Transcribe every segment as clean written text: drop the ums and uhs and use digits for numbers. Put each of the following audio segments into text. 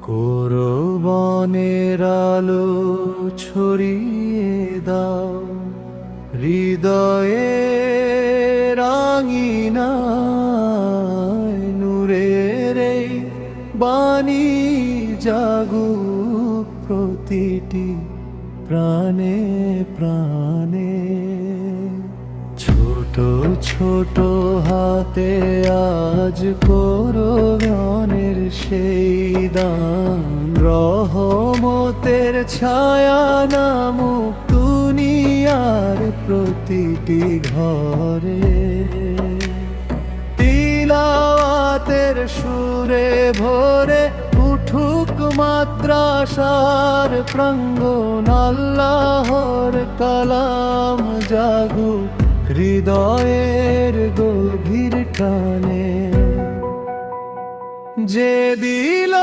কোরবানের আলো ছড়িয়ে দাও হৃদয়ে রাঙিনায়, নূরের এই বাণী জাগুক প্রতিটি প্রাণে প্রাণে। ছোট ছোট হাতে আজ কোরবানের সেই দান, রহমতের ছায়া নামুক দুনিয়ার প্রতিটি ঘরে। তিলাওয়াতের সুরে ভরে উঠুক মাদ্রাসার প্রাঙ্গণ, আল্লাহর কালাম জাগুক হৃদয়ের গভীর টানে। যে দিল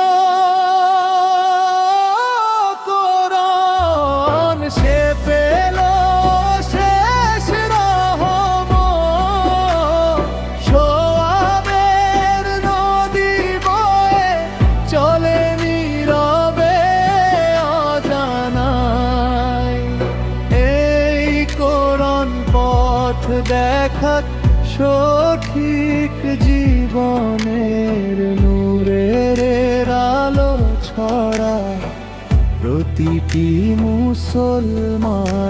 কোরআন সে পেল শেষ রহমত, সোয়াবের নদী বয়ে চলে নীরবে অজানায়। এই কোরআন পথ দেখাক সঠিক জীবনের, নূরের আলো ছড়া প্রতিটি মুসলমান।